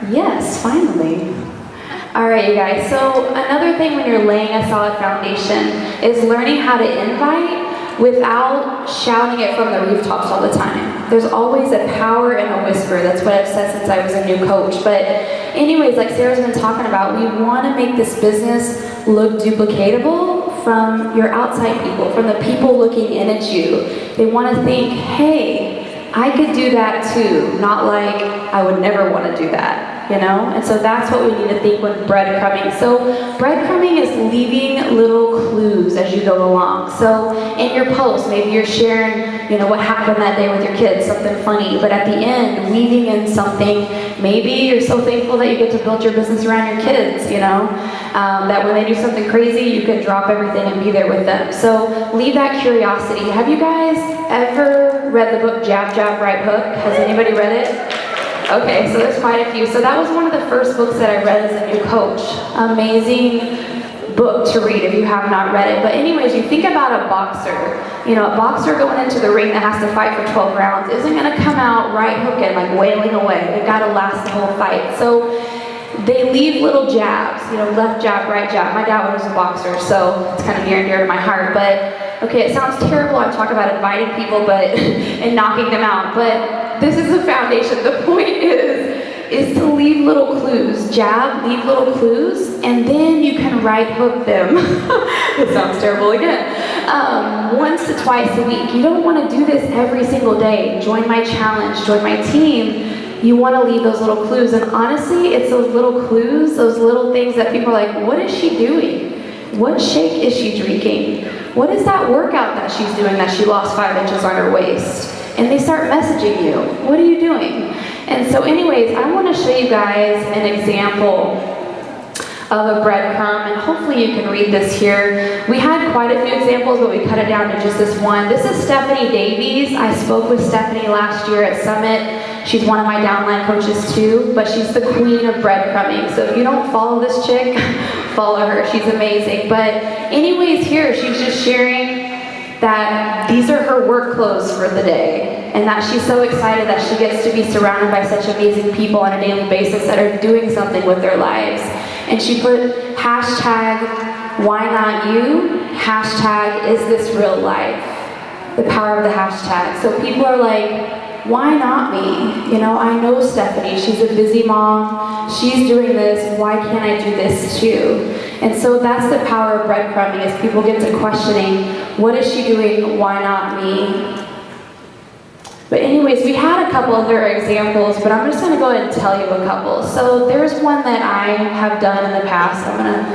Yes, finally. All right, you guys. So another thing when you're laying a solid foundation is learning how to invite without shouting it from the rooftops all the time. There's always a power in a whisper. That's what I've said since I was a new coach. But anyways, like Sarah's been talking about, we want to make this business look duplicatable from your outside people, from the people looking in at you. They want to think, hey, I could do that too, not like I would never want to do that, you know? And so that's what we need to think when breadcrumbing. So breadcrumbing is leaving little clues as you go along. So in your post, maybe you're sharing, you know, what happened that day with your kids, something funny, but at the end, weaving in something. Maybe you're so thankful that you get to build your business around your kids, you know? That when they do something crazy, you can drop everything and be there with them. So leave that curiosity. Have you guys ever read the book Jab, Jab, Right Hook? Has anybody read it? Okay, so there's quite a few. So that was one of the first books that I read as a new coach. Amazing book to read if you have not read it. But anyways, you think about a boxer. You know, a boxer going into the ring that has to fight for 12 rounds isn't going to come out right hooking, like wailing away. They've got to last the whole fight. So they leave little jabs, you know, left jab, right jab. My dad was a boxer, so it's kind of near and dear to my heart. But, okay, it sounds terrible. I'm talking about inviting people and knocking them out. But this is the foundation. The point is to leave little clues. Jab, leave little clues, and then you can right hook them. It sounds terrible again. Once to twice a week. You don't want to do this every single day. Join my challenge, join my team. You want to leave those little clues, and honestly, it's those little clues, those little things that people are like, what is she doing? What shake is she drinking? What is that workout that she's doing that she lost 5 inches on her waist? And they start messaging you, what are you doing? And so anyways, I want to show you guys an example of a breadcrumb, and hopefully you can read this here. We had quite a few examples, but we cut it down to just this one. This is Stephanie Davies. I spoke with Stephanie last year at Summit. She's one of my downline coaches too, but she's the queen of breadcrumbing. So if you don't follow this chick, follow her. She's amazing. But anyways, here she's just sharing that these are her work clothes for the day, and that she's so excited that she gets to be surrounded by such amazing people on a daily basis that are doing something with their lives. And she put hashtag why not you, hashtag is this real life, the power of the hashtag. So people are like, why not me? You know, I know Stephanie, she's a busy mom, she's doing this, why can't I do this too? And so that's the power of breadcrumbing, is people get to questioning, what is she doing, why not me? But anyways, we had a couple other examples, but I'm just going to go ahead and tell you a couple. So there's one that I have done in the past.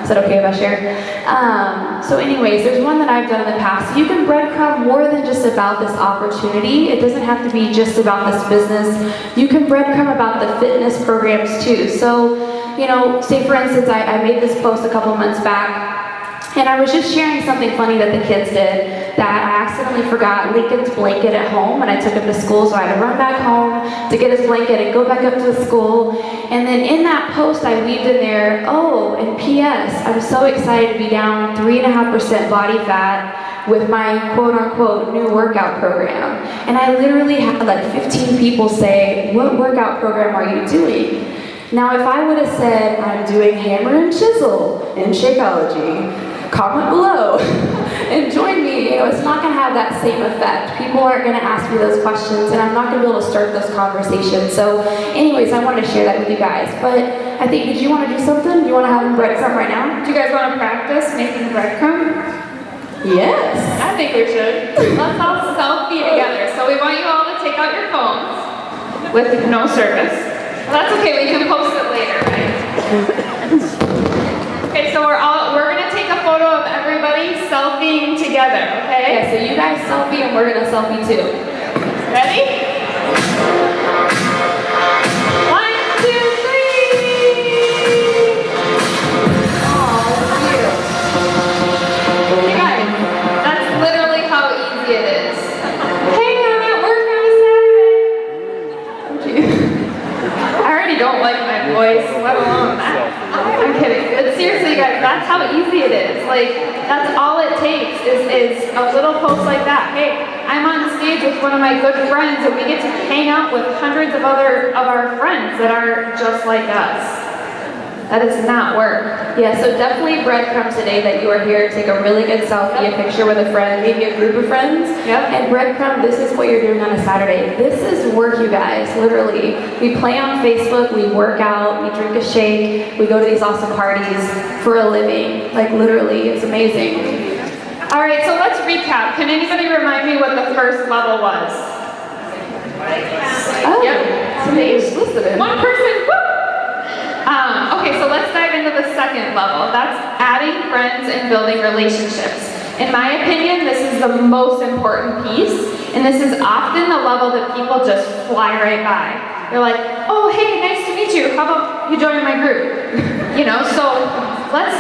Is that okay if I share? So anyways, there's one that I've done in the past. You can breadcrumb more than just about this opportunity. It doesn't have to be just about this business. You can breadcrumb about the fitness programs too. So, you know, say for instance, I made this post a couple months back, and I was just sharing something funny that the kids did, that I accidentally forgot Lincoln's blanket at home, and I took him to school, so I had to run back home to get his blanket and go back up to the school. And then in that post, I weaved in there, oh, and P.S., I'm so excited to be down 3.5% body fat with my quote-unquote new workout program. And I literally had like 15 people say, what workout program are you doing? Now, if I would have said, I'm doing hammer and chisel in Shakeology, comment below and join me, you know, it's not going to have that same effect. People aren't going to ask me those questions, and I'm not going to be able to start those conversations. So anyways, I wanted to share that with you guys. But I think, did you want to do something? Do you want to have a breadcrumb right now? Do you guys want to practice making breadcrumb? Yes. I think we should. Let's all selfie together. So we want you all to take out your phones with no service. Well, that's okay, we can post it later, right? Okay, so we're gonna take a photo of everybody selfieing together, okay? Yeah, so you guys selfie and we're gonna selfie too. Ready? 1, 2, 3! Oh, You guys, that's literally how easy it is. Hey, I'm at work on a Saturday. I already don't like my voice, let alone that. I'm kidding. But seriously, guys, that's how easy it is. Like, that's all it takes is a little post like that. Hey, I'm on stage with one of my good friends and we get to hang out with hundreds of our friends that are just like us. That is not work. Yeah, so definitely breadcrumb today that you are here. Take a really good selfie, a picture with a friend, maybe a group of friends. Yep. And breadcrumb, this is what you're doing on a Saturday. This is work, you guys, literally. We play on Facebook, we work out, we drink a shake, we go to these awesome parties for a living. Like literally, it's amazing. All right, so let's recap. Can anybody remind me what the first level was? Oh, Yep. somebody just listening. One person, woo! Okay, so let's dive into the second level. That's adding friends and building relationships. In my opinion, this is the most important piece, and this is often the level that people just fly right by. They're like, oh, hey, nice to meet you. How about you join my group? You know, so let's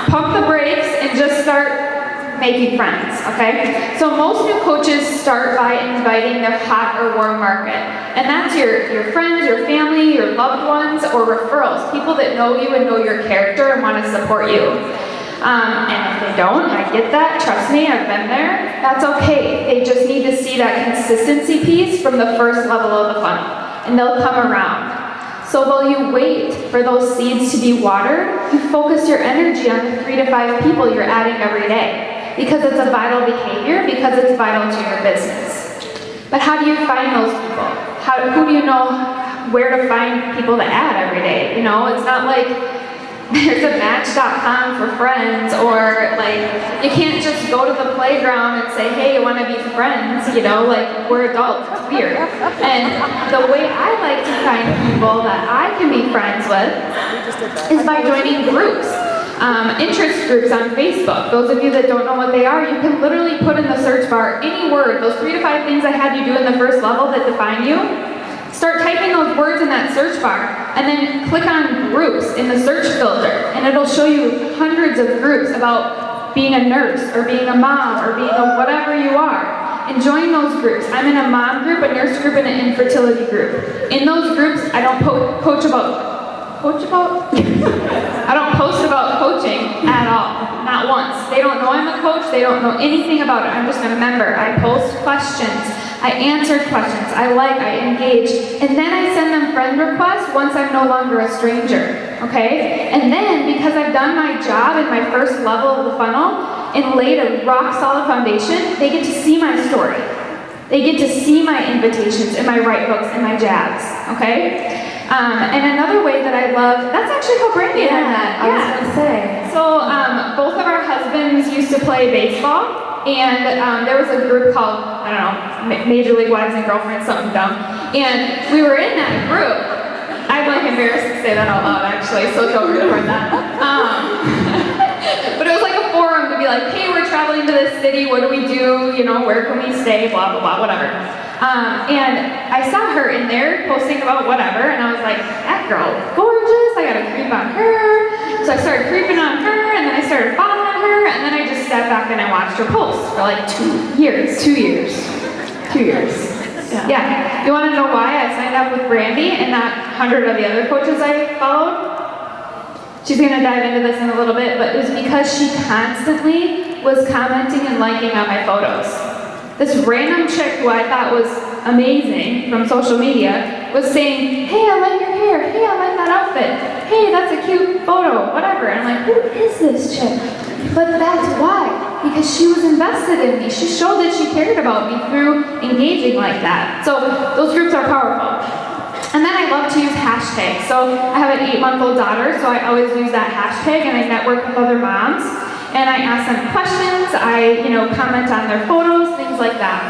pump the brakes and just start making friends, okay? So most new coaches start by inviting their hot or warm market. And that's your friends, your family, your loved ones, or referrals, people that know you and know your character and want to support you. And if they don't, I get that, trust me, I've been there, that's okay. They just need to see that consistency piece from the first level of the funnel, and they'll come around. So while you wait for those seeds to be watered, you focus your energy on the 3 to 5 people you're adding every day. Because it's a vital behavior, because it's vital to your business. But how do you find those people? Who do you know where to find people to add every day? You know, it's not like there's a match.com for friends, or like you can't just go to the playground and say, hey, you want to be friends? You know, like we're adults, it's weird. And the way I like to find people that I can be friends with is by joining groups. Interest groups on Facebook. Those of you that don't know what they are, you can literally put in the search bar any word, those 3 to 5 things I had you do in the first level that define you. Start typing those words in that search bar, and then click on groups in the search filter, and it'll show you hundreds of groups about being a nurse, or being a mom, or being a whatever you are. And join those groups. I'm in a mom group, a nurse group, and an infertility group. In those groups, I don't post about I don't post about coaching at all, not once. They don't know I'm a coach, they don't know anything about it. I'm just a member. I post questions, I answer questions, I engage, and then I send them friend requests once I'm no longer a stranger, okay? And then, because I've done my job in my first level of the funnel and laid a rock solid foundation, they get to see my story. They get to see my invitations and my right hooks and my jabs, okay? And another way that I love, that's actually how Brandi and I met. I was gonna say. So both of our husbands used to play baseball, and there was a group called, I don't know, Major League Wives and Girlfriends, something dumb. And we were in that group. I'm like embarrassed to say that out loud actually, so don't record that. But it was like a forum to be like, hey, we're traveling to this city, what do we do? You know, where can we stay? Blah, blah, blah, whatever. And I saw her in there posting about whatever, and I was like, that girl is gorgeous, I gotta creep on her. So I started creeping on her, and then I started following her, and then I just sat back and I watched her post for like 2 years. 2 years. 2 years. Yeah. You wanna know why I signed up with Brandi and not 100 of the other coaches I followed? She's gonna dive into this in a little bit, but it was because she constantly was commenting and liking on my photos. This random chick who I thought was amazing from social media was saying, hey, I like your hair, hey, I like that outfit, hey, that's a cute photo, whatever. And I'm like, who is this chick? But that's why, because she was invested in me. She showed that she cared about me through engaging like that. So those groups are powerful. And then I love to use hashtags. So I have an 8-month-old daughter, so I always use that hashtag, and I network with other moms. And I ask them questions, I comment on their photos, things like that.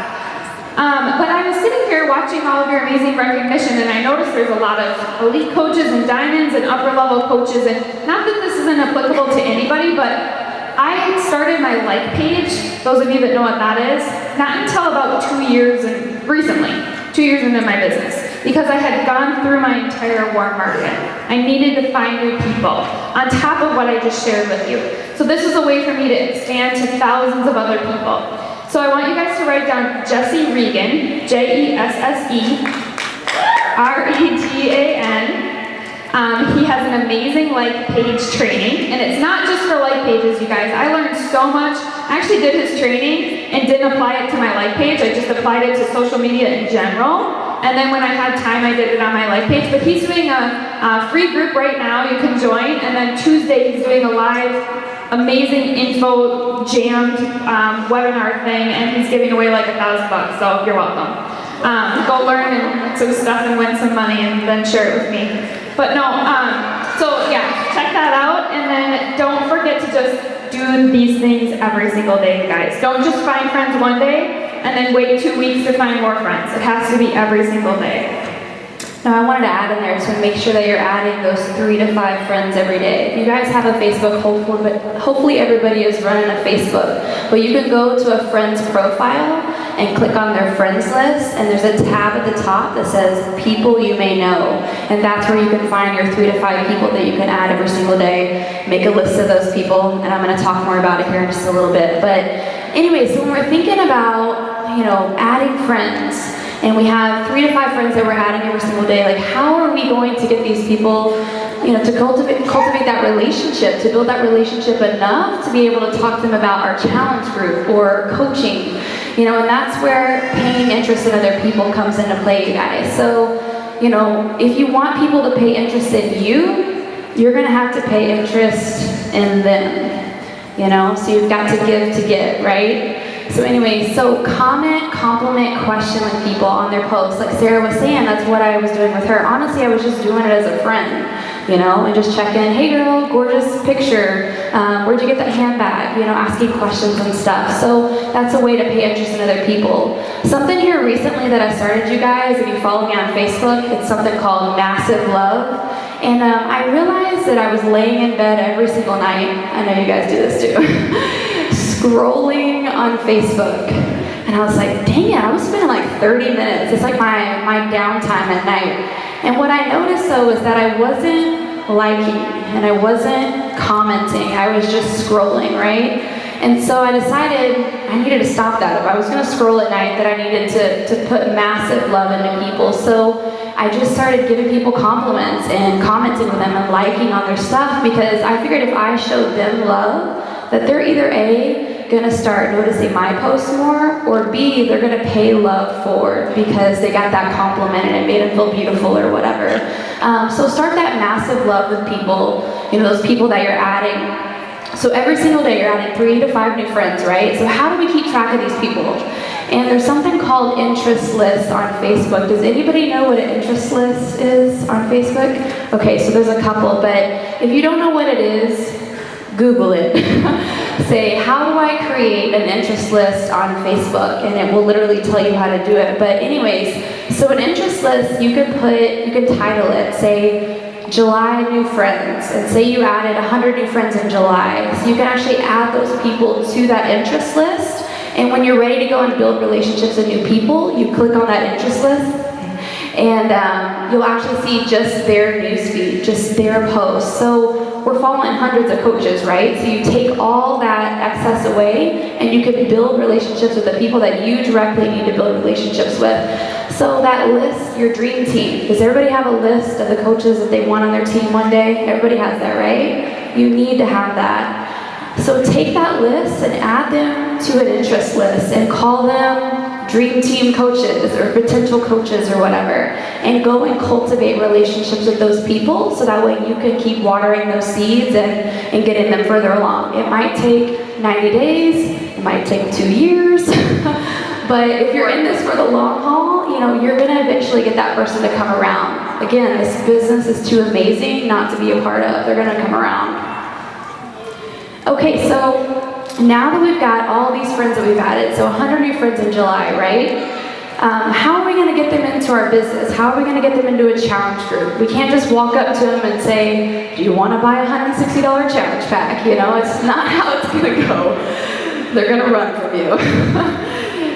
But I was sitting here watching all of your amazing recognition, and I noticed there's a lot of elite coaches and diamonds and upper level coaches, and not that this isn't applicable to anybody, but I started my like page, those of you that know what that is, not until about 2 years and recently, 2 years into my business. Because I had gone through my entire warm market. I needed to find new people, on top of what I just shared with you. So this is a way for me to expand to thousands of other people. So I want you guys to write down Jessie Regan, Jesseregan, He has an amazing like page training, and it's not just for like pages, you guys. I learned so much. I actually did his training and didn't apply it to my like page. I just applied it to social media in general. And then when I had time, I did it on my like page. But he's doing a free group right now. You can join. And then Tuesday, he's doing a live, amazing info jammed webinar thing, and he's giving away like $1,000. So you're welcome. Go learn some stuff and win some money, and then share it with me. But no, so yeah, check that out, and then don't forget to just do these things every single day, you guys. Don't just find friends one day and then wait 2 weeks to find more friends. It has to be every single day. Now I wanted to add in there to make sure that you're adding those 3 to 5 friends every day. If you guys have a Facebook, hopefully everybody is running a Facebook. But you can go to a friend's profile and click on their friends list, and there's a tab at the top that says people you may know. And that's where you can find your 3 to 5 people that you can add every single day. Make a list of those people, and I'm going to talk more about it here in just a little bit. But anyway, so when we're thinking about, adding friends, and we have 3 to 5 friends that we're adding every single day, like how are we going to get these people, to cultivate that relationship, to build that relationship enough to be able to talk to them about our challenge group or coaching, and that's where paying interest in other people comes into play, you guys. So, if you want people to pay interest in you, you're gonna have to pay interest in them, so you've got to give to get, right? So anyway, so comment, compliment, question with people on their posts. Like Sarah was saying, that's what I was doing with her. Honestly, I was just doing it as a friend, and just checking, hey girl, gorgeous picture. Where'd you get that handbag? Asking questions and stuff. So that's a way to pay interest in other people. Something here recently that I started, you guys, if you follow me on Facebook, it's something called Massive Love. And I realized that I was laying in bed every single night. I know you guys do this too. Scrolling on Facebook, and I was like, dang it, I was spending like 30 minutes. It's like my downtime at night. And what I noticed though is that I wasn't liking and I wasn't commenting. I was just scrolling, right? And so I decided I needed to stop that. If I was going to scroll at night, that I needed to put massive love into people. So I just started giving people compliments and commenting with them and liking on their stuff, because I figured if I showed them love, that they're either A, gonna start noticing my posts more, or B, they're gonna pay love forward because they got that compliment and it made them feel beautiful or whatever. So start that massive love with people, those people that you're adding. So every single day you're adding 3 to 5 new friends, right? So how do we keep track of these people? And there's something called interest lists on Facebook. Does anybody know what an interest list is on Facebook? Okay, so there's a couple, but if you don't know what it is, Google it. Say, how do I create an interest list on Facebook? And it will literally tell you how to do it. But anyways, so an interest list, you can title it, say, July new friends. And say you added 100 new friends in July. So you can actually add those people to that interest list. And when you're ready to go and build relationships with new people, you click on that interest list. And you'll actually see just their newsfeed, just their posts. So we're following hundreds of coaches, right? So you take all that excess away, and you can build relationships with the people that you directly need to build relationships with. So that list, your dream team. Does everybody have a list of the coaches that they want on their team one day? Everybody has that, right? You need to have that. So take that list and add them to an interest list and call them dream team coaches or potential coaches or whatever, and go and cultivate relationships with those people so that way you can keep watering those seeds and getting them further along. It might take 90 days, it might take 2 years, but if you're in this for the long haul, you're gonna eventually get that person to come around. Again, this business is too amazing not to be a part of. They're gonna come around. Okay, so now that we've got all these friends that we've added, so 100 new friends in July, right? How are we going to get them into our business? How are we going to get them into a challenge group? We can't just walk up to them and say, do you want to buy a $160 challenge pack? It's not how it's going to go. They're going to run from you.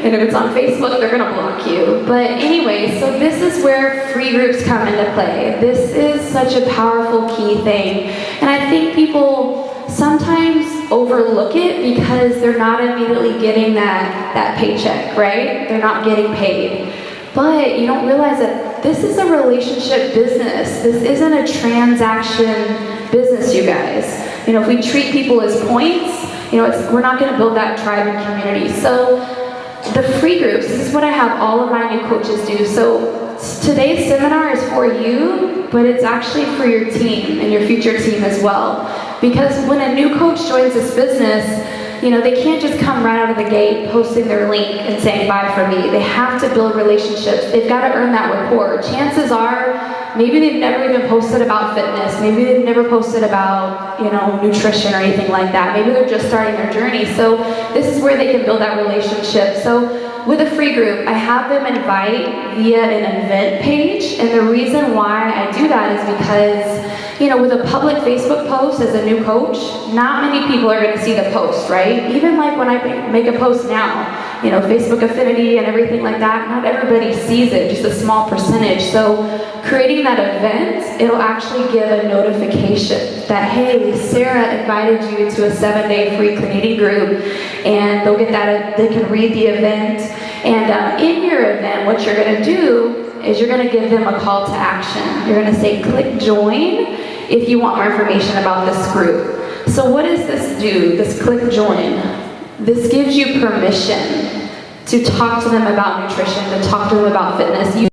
And if it's on Facebook, they're going to block you. But anyway, so this is where free groups come into play. This is such a powerful key thing. And I think people sometimes overlook it because they're not immediately getting that paycheck, right? They're not getting paid. But you don't realize that this is a relationship business. This isn't a transaction business, you guys. You know, if we treat people as points, you know, we're not going to build that tribe and community. So the free groups, this is what I have all of my new coaches do. So today's seminar is for you, but it's actually for your team and your future team as well. Because when a new coach joins this business, you know, they can't just come right out of the gate posting their link and saying bye for me. They have to build relationships. They've got to earn that rapport. Chances are, maybe they've never even posted about fitness. Maybe they've never posted about, you know, nutrition or anything like that. Maybe they're just starting their journey. So this is where they can build that relationship. So with a free group, I have them invite via an event page. And the reason why I do that is because, you know, with a public Facebook post as a new coach, not many people are going to see the post, right? Even like when I make a post now, you know, Facebook affinity and everything like that, not everybody sees it, just a small percentage. So creating that event, it'll actually give a notification that, hey, Sarah invited you to a 7-day free cleaning group, and they'll get that, they can read the event. And in your event, what you're going to do is you're going to give them a call to action. You're going to say, click join if you want more information about this group. So what does this do, this click join? This gives you permission to talk to them about nutrition, to talk to them about fitness.